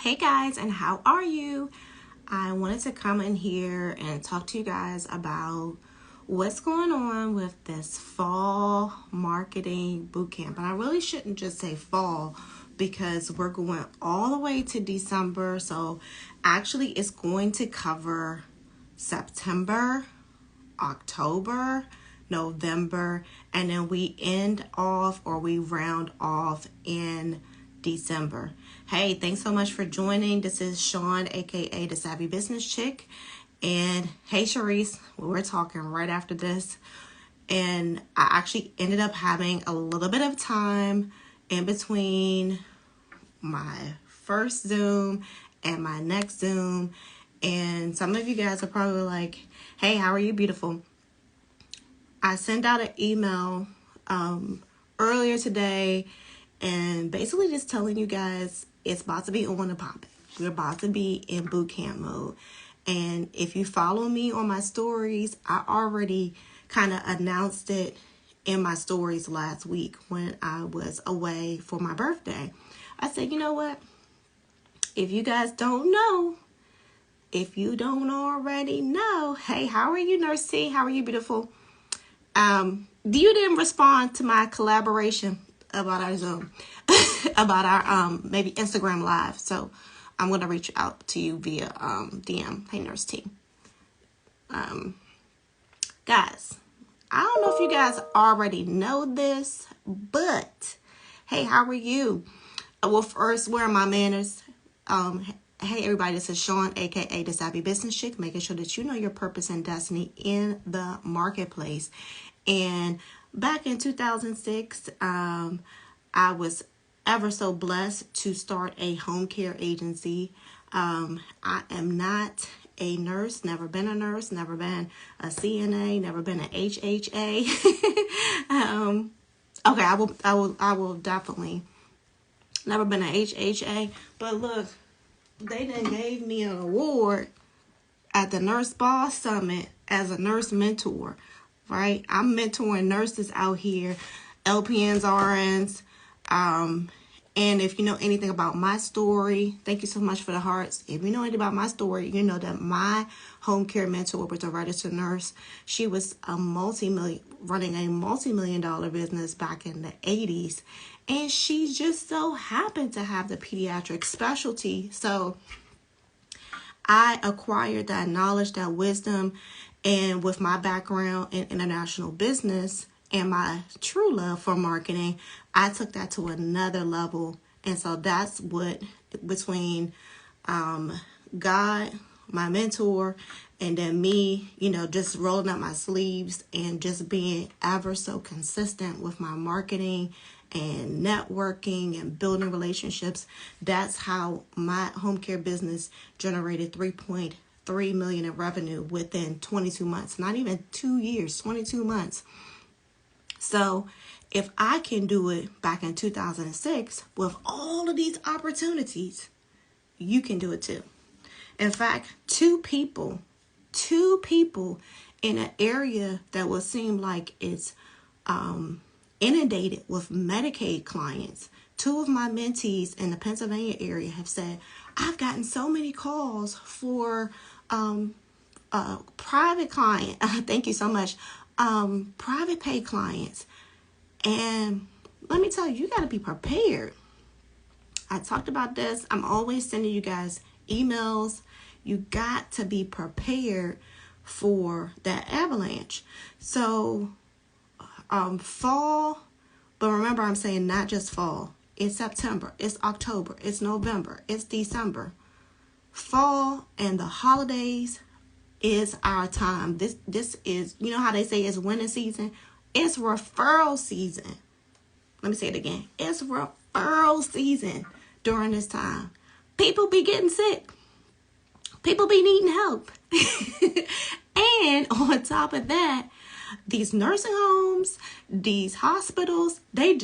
Hey guys, and how are you? I wanted to come in here and talk to you guys about what's going on with this fall marketing bootcamp. And I really shouldn't just say fall because we're going all the way to December. So actually it's going to cover September, October, November, and then we end off or we round off in December. Hey, thanks so much for joining. This is Sean, aka the Savvy Business Chick. And hey, Sharice, we're talking right after this. And I actually ended up having a little bit of time in between my first Zoom and my next Zoom. And some of you guys are probably like, hey, how are you, beautiful? I sent out an email earlier today and basically just telling you guys it's about to be on and popping. We're about to be in boot camp mode. And if you follow me on my stories, I already kind of announced it in my stories last week when I was away for my birthday. I said, you know what? If you guys don't know, if you don't already know, hey, how are you, Nurse T? How are you, beautiful? You didn't respond to my collaboration about our Zoom, about our maybe Instagram Live. So I'm going to reach out to you via DM. Hey, Nurse T. Guys, I don't know if you guys already know this, but hey, how are you? Well, first, where are my manners? Hey, everybody, this is Sean, aka the Savvy Business Chick, making sure that you know your purpose and destiny in the marketplace. And back in 2006, I was ever so blessed to start a home care agency. I am not a nurse, never been a nurse, never been a CNA, never been an HHA. Okay, I will definitely never been an HHA. But look, they then gave me an award at the Nurse Boss Summit as a nurse mentor, right? I'm mentoring nurses out here, LPNs, RNs, and if you know anything about my story, thank you so much for the hearts. If you know anything about my story, you know that my home care mentor was a registered nurse. She was running a multi-million-dollar business back in the 80s. And she just so happened to have the pediatric specialty. So I acquired that knowledge, that wisdom, and with my background in international business and my true love for marketing, I took that to another level. And so that's what, between God, my mentor, and then me, just rolling up my sleeves and just being ever so consistent with my marketing and networking and building relationships. That's how my home care business generated $3.3 million in revenue within 22 months, not even 2 years, 22 months. So if I can do it back in 2006 with all of these opportunities, you can do it too. In fact, two people in an area that will seem like it's inundated with Medicaid clients. Two of my mentees in the Pennsylvania area have said, I've gotten so many calls for private client. Thank you so much. Private pay clients. And let me tell you, you got to be prepared. I talked about this. I'm always sending you guys emails. You got to be prepared for that avalanche. So fall, but remember I'm saying not just fall. It's September, it's October, it's November, it's December. Fall and the holidays is our time. This is, you know how they say it's winter season? It's referral season. Let me say it again. It's referral season during this time. People be getting sick. People be needing help. And on top of that, these nursing homes, these hospitals, they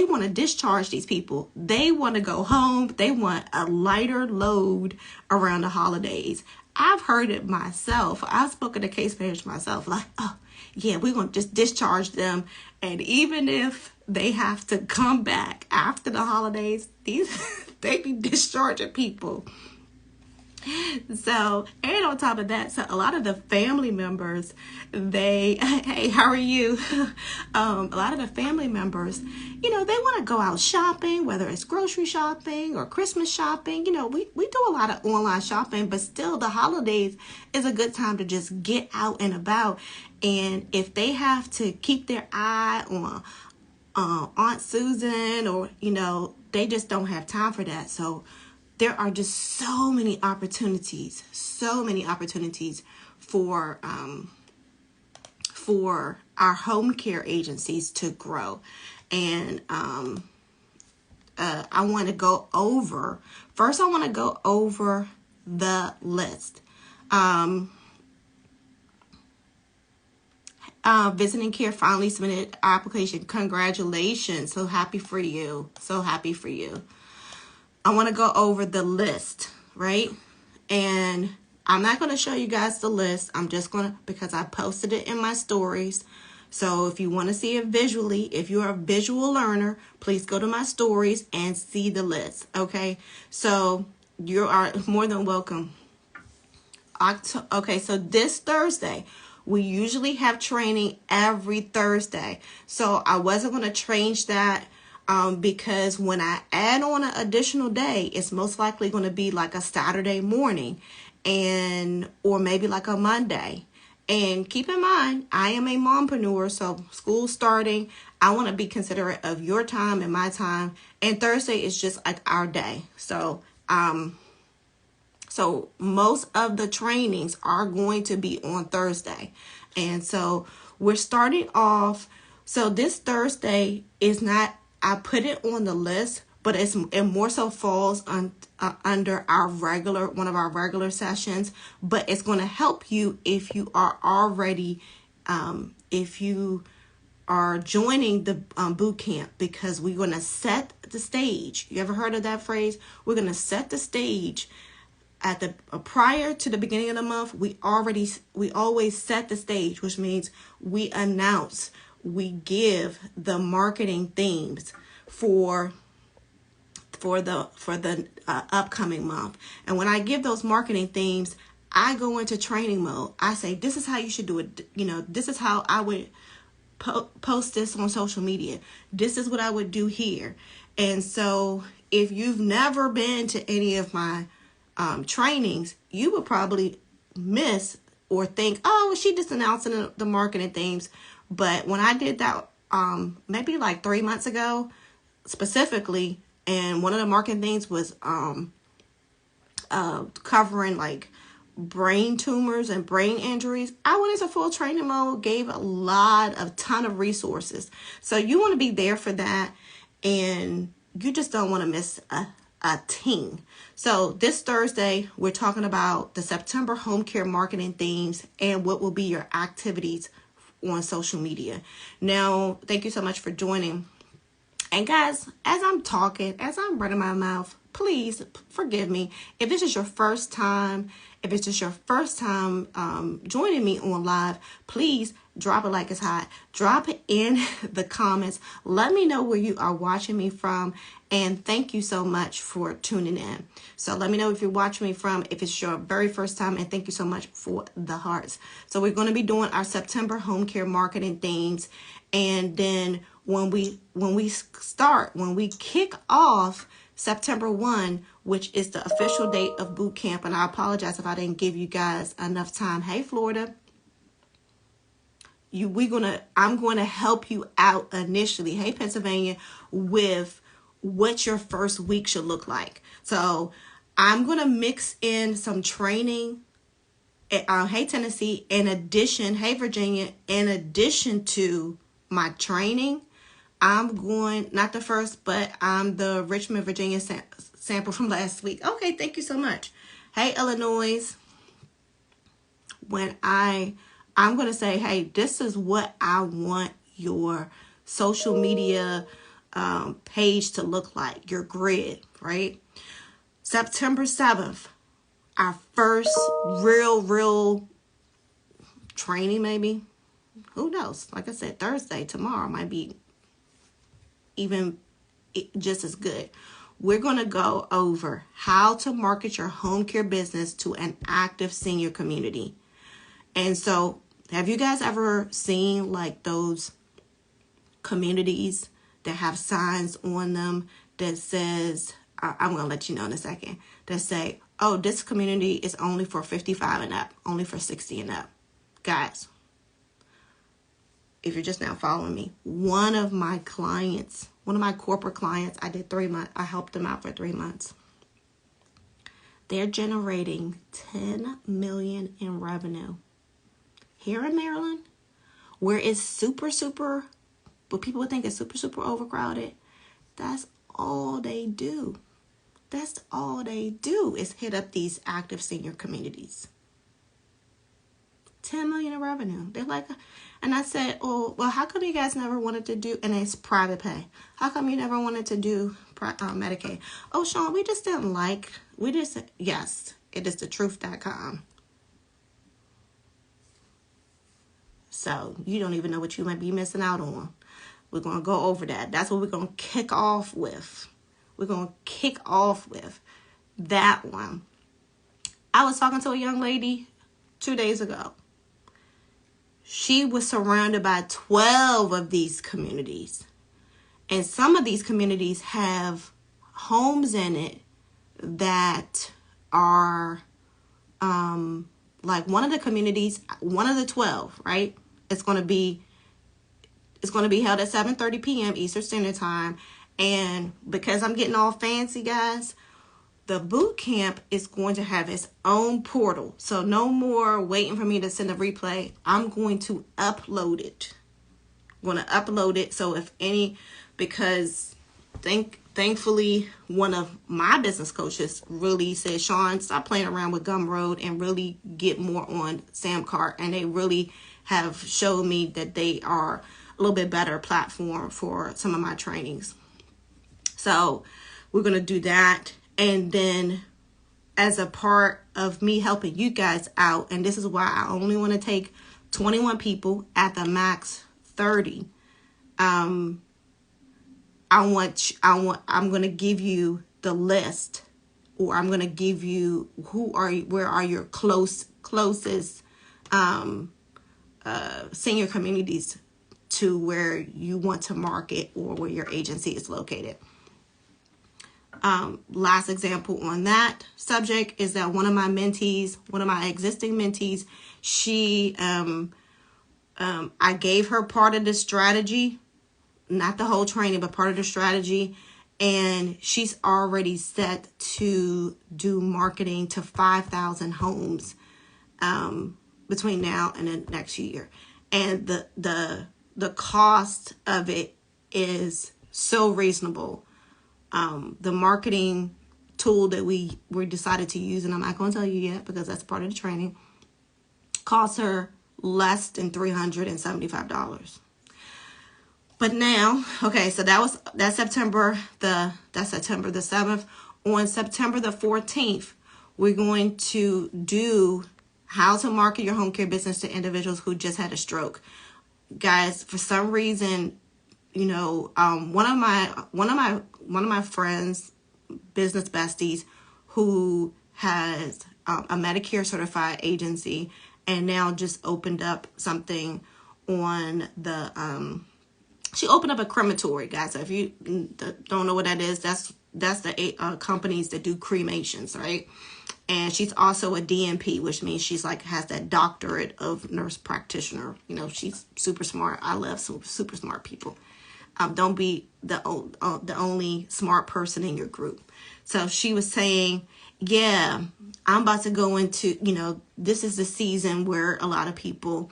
want to discharge these people. They want to go home. They want a lighter load around the holidays. I've heard it myself. I've spoken to case managers myself, like, oh, yeah, we're going to just discharge them. And even if they have to come back after the holidays. They be discharging people. So, and on top of that, so a lot of the family members, hey, how are you? A lot of the family members, they want to go out shopping, whether it's grocery shopping or Christmas shopping. We do a lot of online shopping, but still the holidays is a good time to just get out and about. And if they have to keep their eye on Aunt Susan, or, they just don't have time for that. So there are just so many opportunities for our home care agencies to grow. And I want to go over the list. Visiting care finally submitted application. Congratulations. So happy for you. I want to go over the list, right? And I'm not going to show you guys the list. I'm just going to, because I posted it in my stories. So if you want to see it visually, if you're a visual learner, please go to my stories and see the list, okay? So you are more than welcome. Okay, so this Thursday, we usually have training every Thursday. So I wasn't going to change that. Because when I add on an additional day, it's most likely going to be like a Saturday morning or maybe like a Monday. And keep in mind, I am a mompreneur, so school starting, I want to be considerate of your time and my time. And Thursday is just like our day. So most of the trainings are going to be on Thursday. And so we're starting off. So this Thursday is not, I put it on the list, but it more so falls under one of our regular sessions. But it's going to help you if you are already, if you are joining the boot camp, because we're going to set the stage. You ever heard of that phrase? We're going to set the stage at the prior to the beginning of the month. We always set the stage, which means we announce. We give the marketing themes for the upcoming month. And when I give those marketing themes, I go into training mode. I say, this is how you should do it. This is how I would post this on social media. This is what I would do here. And so if you've never been to any of my trainings, you would probably miss or think, oh, she just announcing the marketing themes. But when I did that, maybe like 3 months ago, specifically, and one of the marketing things was covering like brain tumors and brain injuries, I went into full training mode, gave a ton of resources. So you want to be there for that, and you just don't want to miss a ting. So this Thursday, we're talking about the September home care marketing themes and what will be your activities on social media. Now, thank you so much for joining. And guys, as I'm running my mouth, please forgive me. If this is your first time, joining me on live, please drop it like it's hot. Drop it in the comments. Let me know where you are watching me from. And thank you so much for tuning in. So let me know if you're watching me from, if it's your very first time, and thank you so much for the hearts. So we're going to be doing our September home care marketing themes. And then when we kick off September 1, which is the official date of boot camp, and I apologize if I didn't give you guys enough time. Hey, Florida. I'm going to help you out initially. Hey, Pennsylvania, with what your first week should look like. So I'm going to mix in some training. Hey, Tennessee, hey, Virginia, in addition to my training, I'm going, not the first, but I'm the Richmond, Virginia sample from last week. Okay, thank you so much. Hey, Illinois. I'm going to say, hey, this is what I want your social media page to look like, your grid, right? September 7th, our first real training, maybe. Who knows? Like I said, Thursday, tomorrow might be even just as good. We're going to go over how to market your home care business to an active senior community. And so, have you guys ever seen like those communities that have signs on them that says, I'm going to let you know in a second, that say, oh, this community is only for 55 and up, only for 60 and up. Guys, if you're just now following me, one of my corporate clients, I did 3 months. I helped them out for 3 months. They're generating $10 million in revenue here in Maryland, where it's super, but people would think it's super overcrowded. That's all they do. That's all they do is hit up these active senior communities. 10 million in revenue. They're like, and I said, oh, well, how come you guys never wanted to do, and it's private pay. How come you never wanted to do Medicaid? Oh, Sean, we just didn't like, yes, it is thetruth.com. So you don't even know what you might be missing out on. We're going to go over that. That's what we're going to kick off with. We're going to kick off with that one. I was talking to a young lady 2 days ago. She was surrounded by 12 of these communities. And some of these communities have homes in it that are like one of the communities, one of the 12, right? It's going to be held at 7:30 p.m. Eastern Standard Time. And because I'm getting all fancy, guys, the boot camp is going to have its own portal. So no more waiting for me to send a replay. I'm going to upload it. I'm going to upload it. So because thankfully, one of my business coaches really said, Sean, stop playing around with Gumroad and really get more on Samcart. And they really have showed me that they are a little bit better platform for some of my trainings. So we're going to do that. And then as a part of me helping you guys out, and this is why I only want to take 21 people at the max 30. I'm going to give you the list, or I'm going to give you where are your closest senior communities to where you want to market or where your agency is located. Last example on that subject is that one of my existing mentees, she, I gave her part of the strategy, not the whole training, but part of the strategy. And she's already set to do marketing to 5,000 homes, between now and the next year. And the cost of it is so reasonable. The marketing tool that we decided to use, and I'm not going to tell you yet because that's part of the training, costs her less than $375. But now, okay, so that's September the 7th. On September the 14th, we're going to do how to market your home care business to individuals who just had a stroke. Guys, for some reason, you know, one of my friends, business besties, who has a Medicare certified agency and now just opened up something on the she opened up a crematory, guys. So if you don't know what that is, that's the companies that do cremations, right? And she's also a DNP, which means she's like has that doctorate of nurse practitioner. You know, she's super smart. I love super smart people. Don't be the only smart person in your group. So she was saying, yeah, I'm about to go into, you know, this is the season where a lot of people,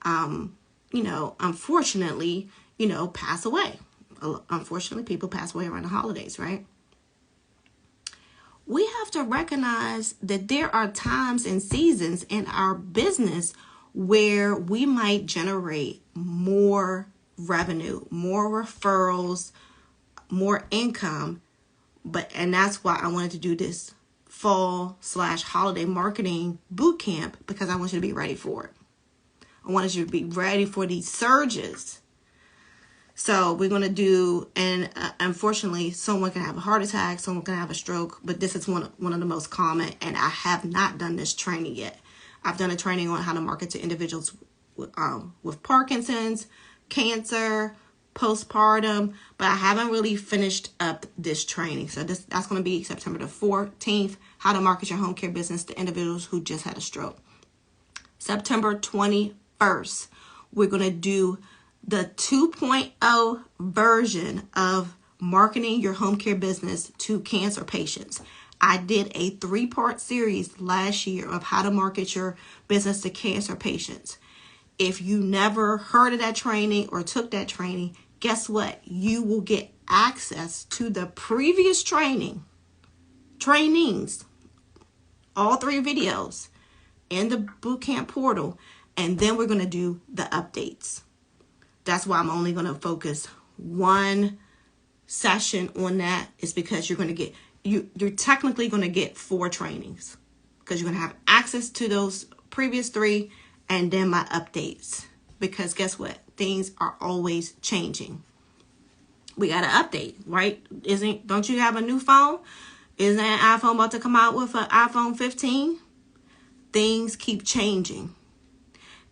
you know, unfortunately, you know, pass away. Unfortunately, people pass away around the holidays, right? We have to recognize that there are times and seasons in our business where we might generate more revenue, more referrals, more income. And that's why I wanted to do this fall/holiday marketing boot camp, because I want you to be ready for it. I wanted you to be ready for these surges. So we're going to do, and unfortunately, someone can have a heart attack, someone can have a stroke, but this is one of the most common, and I have not done this training yet. I've done a training on how to market to individuals with Parkinson's, cancer, postpartum, but I haven't really finished up this training. So that's going to be September the 14th, how to market your home care business to individuals who just had a stroke. September 21st, we're going to do the 2.0 version of marketing your home care business to cancer patients. I did a 3-part series last year of how to market your business to cancer patients. If you never heard of that training or took that training, guess what? You will get access to the previous trainings, all 3 videos in the bootcamp portal, and then we're going to do the updates. That's why I'm only going to focus one session on that, is because you're going to get, you're technically going to get 4 trainings, because you're going to have access to those previous 3 and then my updates, because guess what? Things are always changing. We got to update, right? Don't you have a new phone? Isn't an iPhone about to come out with an iPhone 15? Things keep changing.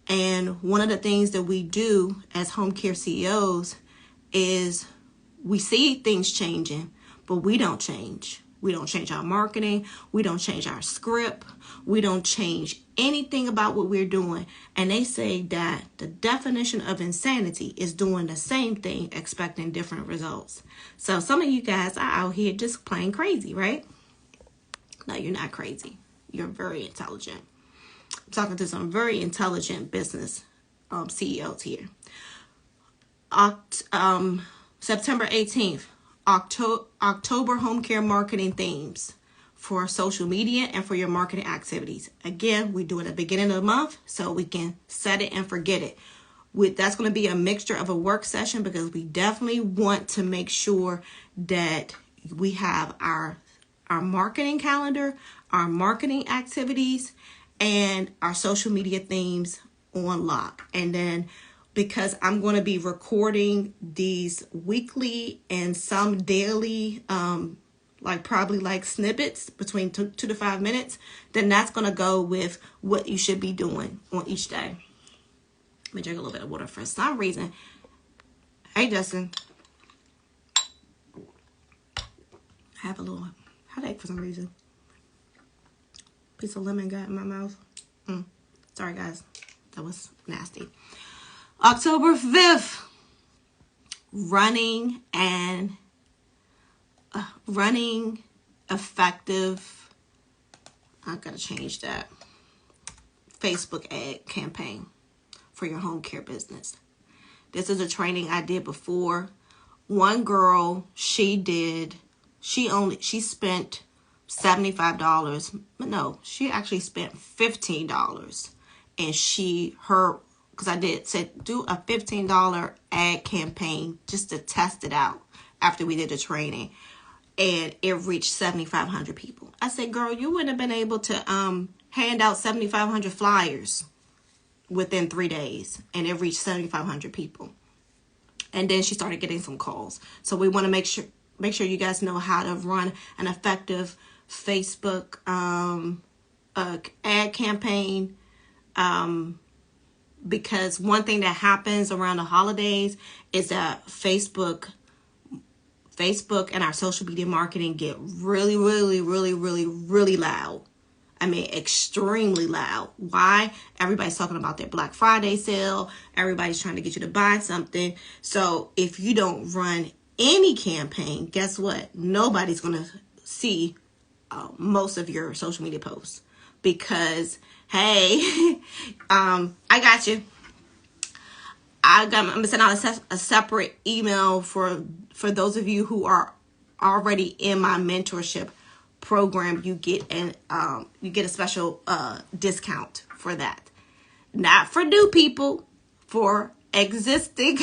And one of the things that we do as home care CEOs is we see things changing, but we don't change. We don't change our marketing. We don't change our script. We don't change anything about what we're doing. And they say that the definition of insanity is doing the same thing, expecting different results. So some of you guys are out here just plain crazy, right? No, you're not crazy. You're very intelligent. I'm talking to some very intelligent business CEOs here. September 18th, October home care marketing themes for social media and for your marketing activities. Again, we do it at the beginning of the month so we can set it and forget it. That's going to be a mixture of a work session, because we definitely want to make sure that we have our marketing calendar, our marketing activities, and our social media themes on lock. And then, because I'm going to be recording these weekly and some daily, probably snippets between 2 to 5 minutes, then that's going to go with what you should be doing on each day. Let me drink a little bit of water for some reason. Hey, Justin. I have a little headache for some reason. Piece of lemon got in my mouth. Sorry, guys. That was nasty. October 5th, running effective, I gotta change that, Facebook ad campaign for your home care business. This is a training I did before. One girl, she spent $75. No, she actually spent $15. And because I said do a $15 ad campaign just to test it out after we did the training. And it reached 7,500 people. I said, girl, you wouldn't have been able to hand out 7,500 flyers within 3 days. And it reached 7,500 people. And then she started getting some calls. So we want to make sure you guys know how to run an effective Facebook ad campaign. Because one thing that happens around the holidays is that Facebook and our social media marketing get really, really, really, really, really loud. I mean, extremely loud. Why? Everybody's talking about their Black Friday sale. Everybody's trying to get you to buy something. So if you don't run any campaign, guess what? Nobody's going to see most of your social media posts. Because, hey, I got you. I'm going to send out a separate email for those of you who are already in my mentorship program. You get a special discount for that. Not for new people, for existing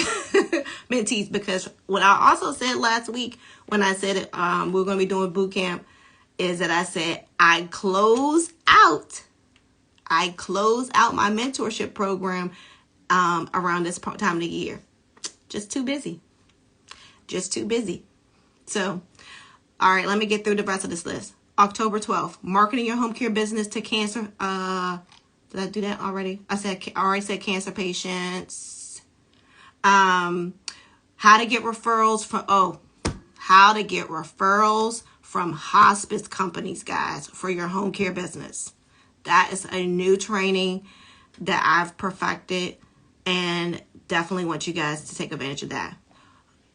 mentees. Because what I also said last week when I said we're going to be doing boot camp is that I said I close out my mentorship program around this time of the year. Just too busy. just too busy. So, all right, let me get through the rest of this list. October 12th, marketing your home care business to cancer. Did I do that already? I already said cancer patients. How to get referrals from hospice companies, guys, for your home care business. That is a new training that I've perfected, and definitely want you guys to take advantage of that.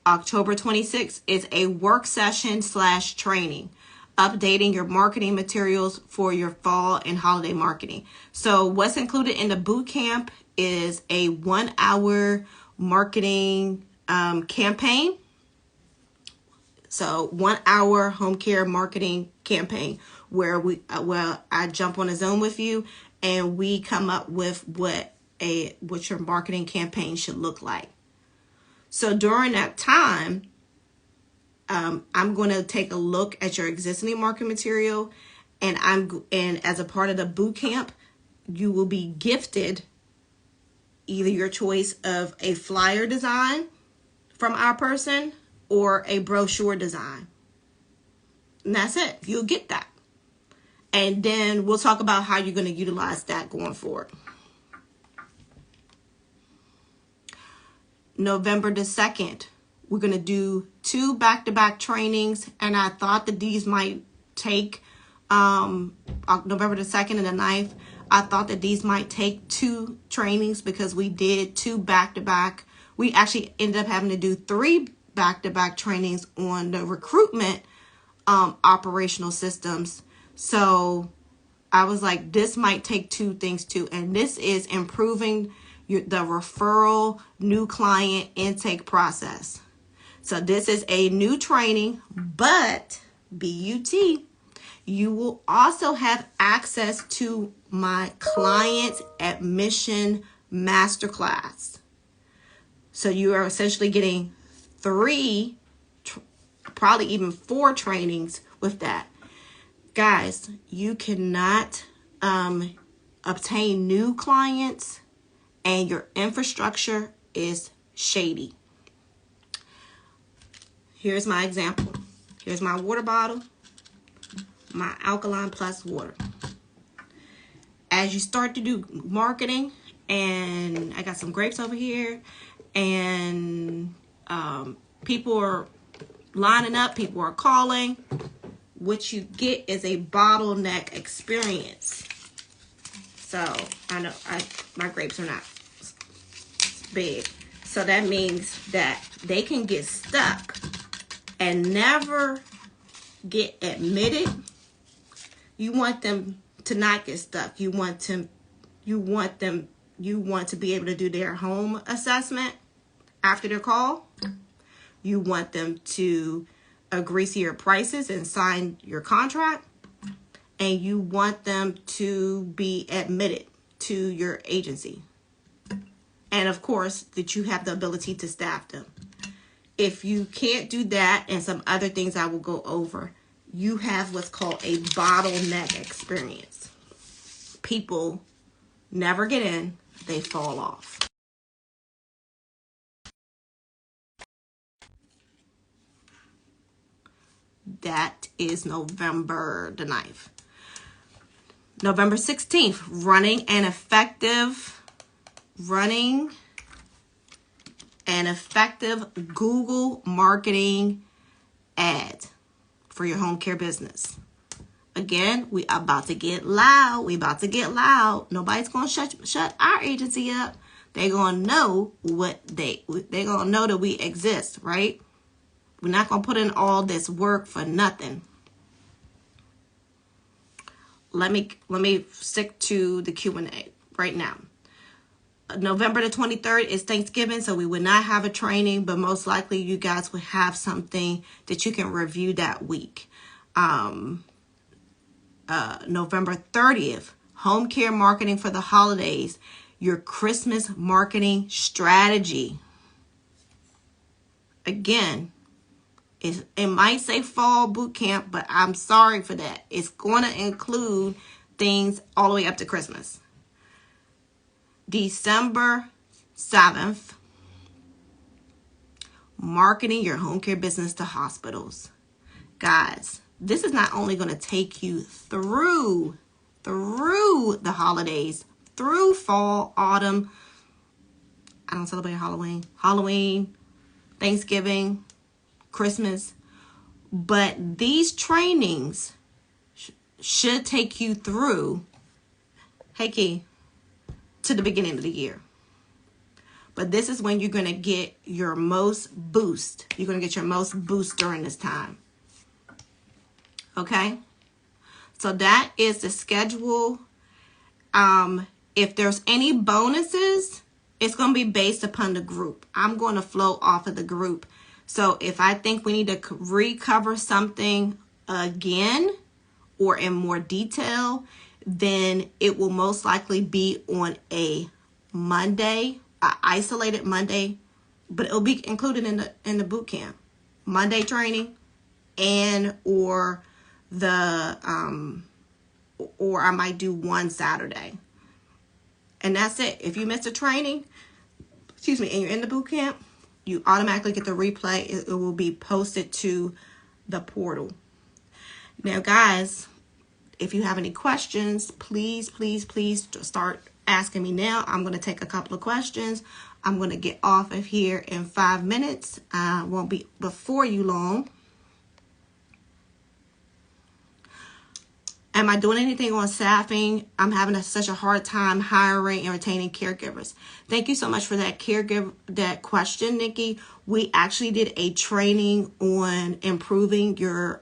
October 26th is a work session / training, updating your marketing materials for your fall and holiday marketing. So what's included in the boot camp is a 1-hour marketing campaign. So 1-hour home care marketing campaign where I jump on a Zoom with you and we come up with what your marketing campaign should look like. So during that time, I'm going to take a look at your existing marketing material, and as a part of the boot camp, you will be gifted either your choice of a flyer design from our person or a brochure design. And that's it. You'll get that. And then we'll talk about how you're going to utilize that going forward. November the 2nd, we're going to do 2 back-to-back trainings. And I thought that these might take November the 2nd and the 9th. I thought that these might take 2 trainings because we did 2 back-to-back. We actually ended up having to do 3 back-to-back trainings on the recruitment operational systems. So I was like, this might take 2 things too. And this is improving the referral new client intake process. So this is a new training, but BUT, you will also have access to my client admission masterclass. So you are essentially getting 3, probably even 4 trainings with that. Guys, you cannot obtain new clients and your infrastructure is shady. Here's my example. Here's my water bottle, my Alkaline Plus water. As you start to do marketing, and I got some grapes over here, and people are lining up, people are calling, what you get is a bottleneck experience. So I know my grapes are not big. So that means that they can get stuck and never get admitted. You want them to not get stuck. You want to be able to do their home assessment after their call. You want them to agree to your prices and sign your contract. And you want them to be admitted to your agency. And of course, that you have the ability to staff them. If you can't do that and some other things I will go over, you have what's called a bottleneck experience. People never get in, they fall off. That is November the 9th. November 16th, running an effective Google marketing ad for your home care business. Again, we about to get loud. Nobody's going to shut our agency up. They're going to know they're going to know that we exist, right? We're not going to put in all this work for nothing. Let me stick to the Q&A right now. November the 23rd is Thanksgiving, so we would not have a training, but most likely you guys would have something that you can review that week. November 30th, home care marketing for the holidays, your Christmas marketing strategy. Again, it might say fall boot camp, but I'm sorry for that. It's going to include things all the way up to Christmas. December 7th, marketing your home care business to hospitals. Guys, this is not only going to take you through the holidays, through fall, autumn. I don't celebrate Halloween, Thanksgiving, Christmas. But these trainings should take you through, hey Key, to the beginning of the year. But this is when you're going to get your most boost. You're going to get your most boost during this time. Okay? So that is the schedule. If there's any bonuses, it's going to be based upon the group. I'm going to flow off of the group. So if I think we need to recover something again or in more detail, then it will most likely be on a Monday, an isolated Monday, but it'll be included in the boot camp. Monday training and or I might do one Saturday. And that's it. If you miss a training, and you're in the boot camp, you automatically get the replay. It will be posted to the portal. Now, guys, if you have any questions, please start asking me now. I'm going to take a couple of questions. I'm going to get off of here in 5 minutes. I won't be before you long. Am I doing anything on staffing? I'm having such a hard time hiring and retaining caregivers. Thank you so much for that question, Nikki. We actually did a training on improving your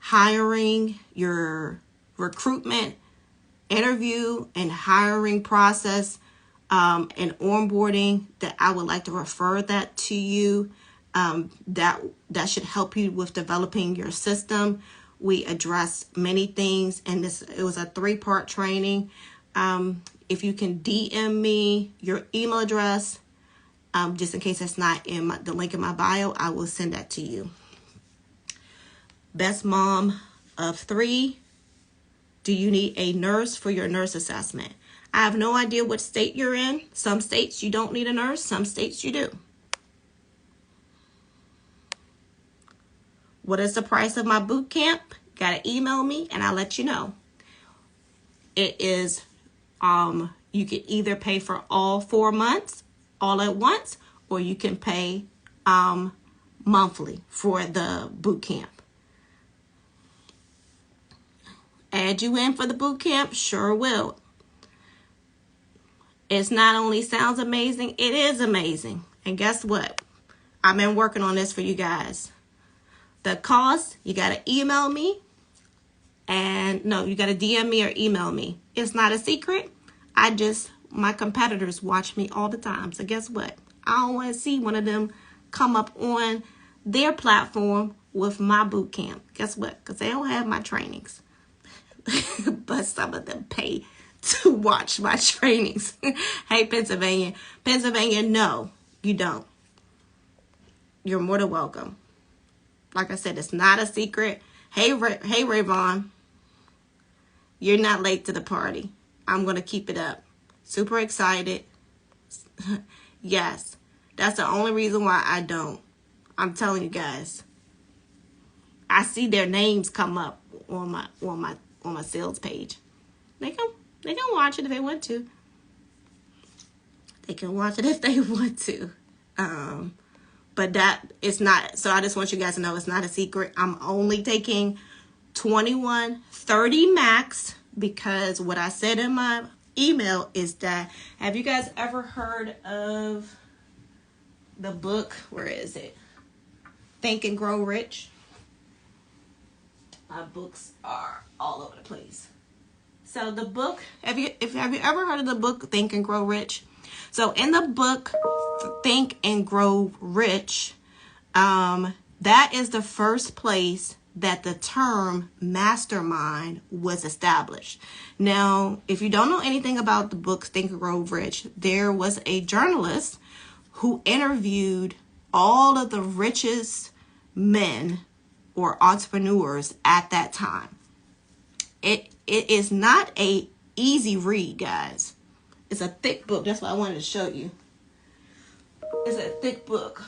hiring, your recruitment, interview, and hiring process, and onboarding. That I would like to refer that to you. That should help you with developing your system. We address many things, and it was a 3-part training. If you can DM me your email address, just in case it's not in the link in my bio, I will send that to you. Best mom of 3. Do you need a nurse for your nurse assessment? I have no idea what state you're in. Some states you don't need a nurse. Some states you do. What is the price of my boot camp? Gotta email me and I'll let you know. It is, you can either pay for all 4 months all at once, or you can pay monthly for the boot camp. Add you in for the boot camp? Sure will. It's not only sounds amazing, it is amazing. And guess what? I've been working on this for you guys. The cost, you got to email me. And no, you got to DM me or email me. It's not a secret. My competitors watch me all the time. So guess what? I don't want to see one of them come up on their platform with my boot camp. Guess what? Because they don't have my trainings. But some of them pay to watch my trainings. Hey, Pennsylvania, no, you don't. You're more than welcome. Like I said, it's not a secret. Hey, Rayvon, you're not late to the party. I'm going to keep it up. Super excited. Yes, that's the only reason why I don't. I'm telling you guys. I see their names come up on my sales page. They can watch it if they want to. They can watch it if they want to. But that is not, so I just want you guys to know it's not a secret. I'm only taking 21, 30 max, because what I said in my email is that, have you guys ever heard of the book, where is it? Think and Grow Rich? My books are all over the place. So the book, have you ever heard of the book Think and Grow Rich? So in the book Think and Grow Rich, that is the first place that the term mastermind was established. Now, if you don't know anything about the book Think and Grow Rich, there was a journalist who interviewed all of the richest men or entrepreneurs at that time. It is not a easy read, guys. It's a thick book. That's what I wanted to show you. It's a thick book.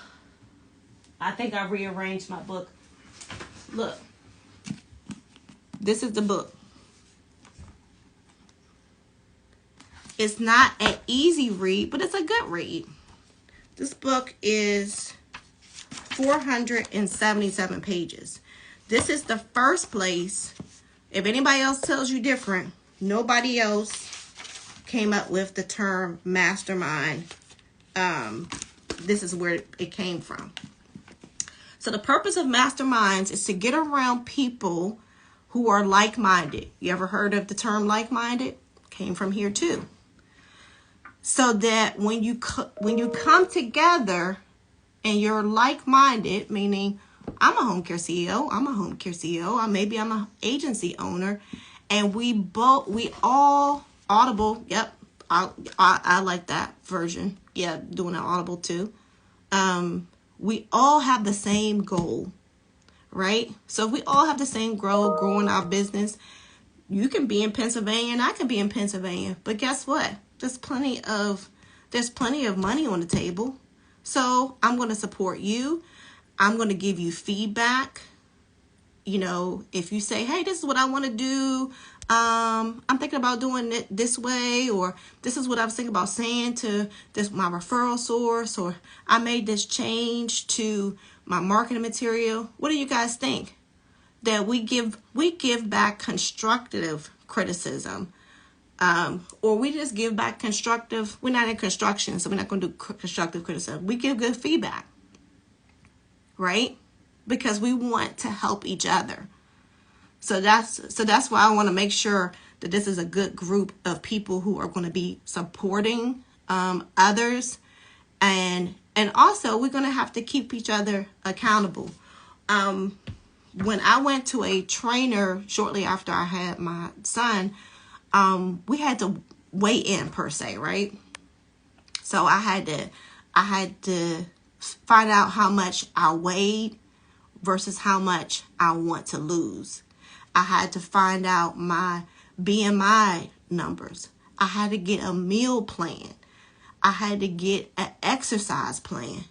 I think I rearranged my book. Look, this is the book. It's not an easy read, but it's a good read. This book is 477 pages. This is the first place. If anybody else tells you different, nobody else came up with the term mastermind. This is where it came from. So the purpose of masterminds is to get around people who are like-minded. You ever heard of the term like-minded? Came from here too. So that when you come together and you're like-minded, meaning I'm a home care CEO, I'm a home care CEO, or maybe I'm an agency owner, and we all Audible. Yep, I like that version. Yeah, doing an Audible too. We all have the same goal, right? So if we all have the same goal, growing our business, you can be in Pennsylvania and I can be in Pennsylvania, but guess what? There's plenty of money on the table. So I'm going to support you. I'm going to give you feedback. You know, if you say, hey, this is what I want to do. I'm thinking about doing it this way, or this is what I was thinking about saying to my referral source, or I made this change to my marketing material. What do you guys think? That we give back constructive criticism. Or we just give back constructive. We're not in construction, so we're not going to do constructive criticism. We give good feedback, right? Because we want to help each other. So that's why I want to make sure that this is a good group of people who are going to be supporting others, and also we're going to have to keep each other accountable. When I went to a trainer shortly after I had my son, we had to weigh in per se, right? So I had to find out how much I weighed versus how much I want to lose. I had to find out my BMI numbers. I had to get a meal plan. I had to get an exercise plan.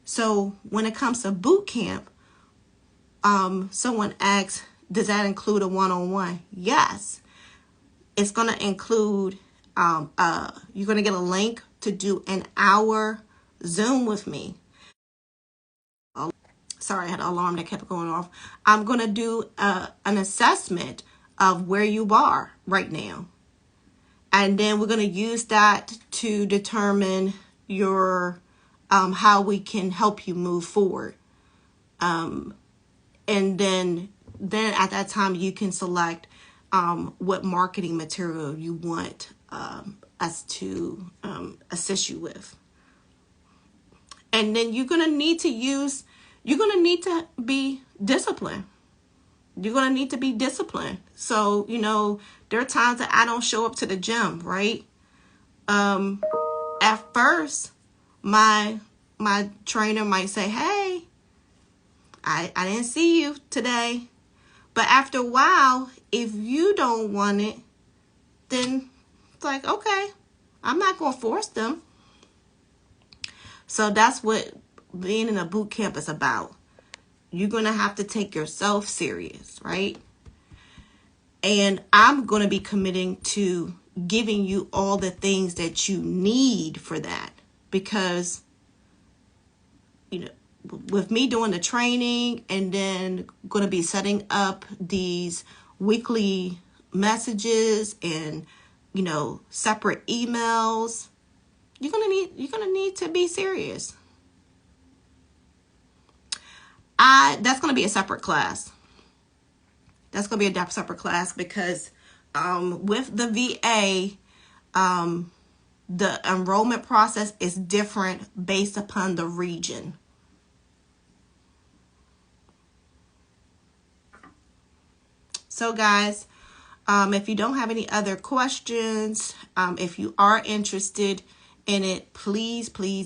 So when it comes to boot camp, someone asks, does that include a one-on-one? Yes. It's going to include, you're going to get a link to do an hour Zoom with me. Sorry, I had an alarm that kept going off. I'm going to do an assessment of where you are right now. And then we're going to use that to determine your how we can help you move forward. And then at that time, you can select what marketing material you want us to assist you with. And then you're going to need to be disciplined. You're going to need to be disciplined. So, you know, there are times that I don't show up to the gym, right? At first, my trainer might say, hey, I didn't see you today. But after a while, if you don't want it, then it's like, okay, I'm not going to force them. So that's what being in a boot camp is about. You're going to have to take yourself serious, right? And I'm going to be committing to giving you all the things that you need for that. Because, you know, with me doing the training and then going to be setting up these weekly messages and, you know, separate emails, you're going to need to be serious. That's going to be a separate class. That's going to be a separate class because with the VA, the enrollment process is different based upon the region. So guys, if you don't have any other questions, if you are interested in it, please do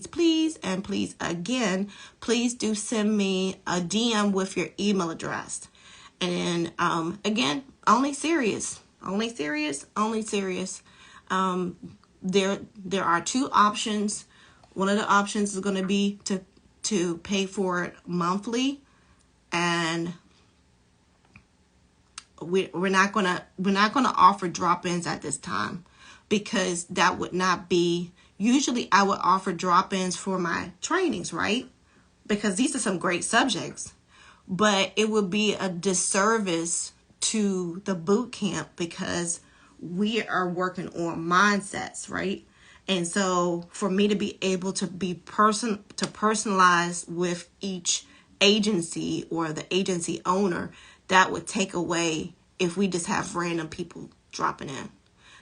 send me a DM with your email address. And again, only serious. There are two options. One of the options is going to be to to pay for it monthly, and we're not gonna offer drop-ins at this time, because that would not be, usually I would offer drop-ins for my trainings, right? Because these are some great subjects, but it would be a disservice to the boot camp, because we are working on mindsets, right? And so for me to be able to be personalize with each agency or the agency owner, that would take away if we just have random people dropping in.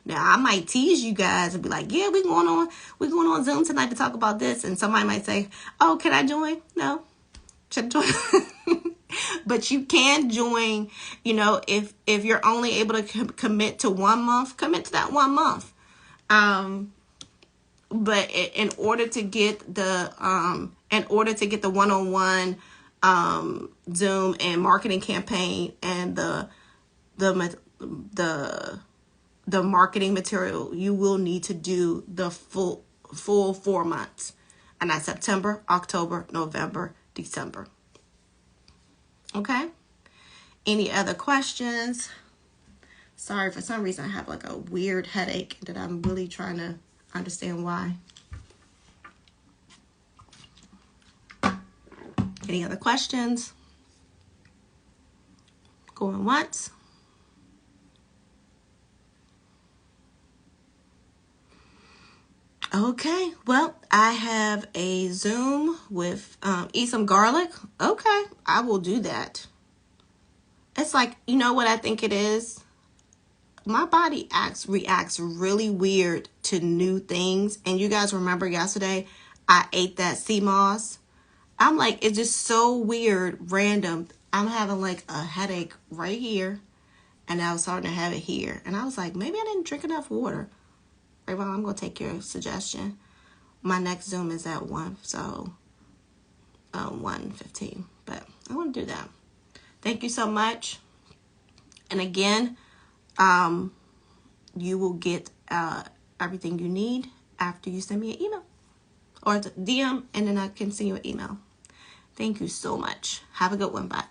Now, I might tease you guys and be like, yeah, we're going on Zoom tonight to talk about this. And somebody might say, oh, can I join? No. Should join. But you can join, if you're only able to commit to 1 month, commit to that 1 month. But in order to get the one-on-one Zoom and marketing campaign and the marketing material, you will need to do the full 4 months, and that's September, October, November, December. Okay. Any other questions? Sorry, for some reason I have like a weird headache that I'm really trying to understand why. Any other questions? Going once. Okay, well, I have a Zoom with eat some garlic. Okay, I will do that. It's like, you know what I think it is? My body reacts really weird to new things. And you guys remember yesterday I ate that sea moss. I'm like, it's just so weird, random. I'm having like a headache right here, and I was starting to have it here. And I was like, maybe I didn't drink enough water. Right, well, I'm going to take your suggestion. My next Zoom is at 1, so 1:15. But I want to do that. Thank you so much. And again, you will get everything you need after you send me an email or DM, and then I can send you an email. Thank you so much. Have a good one. Bye.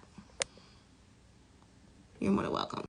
You're more than welcome.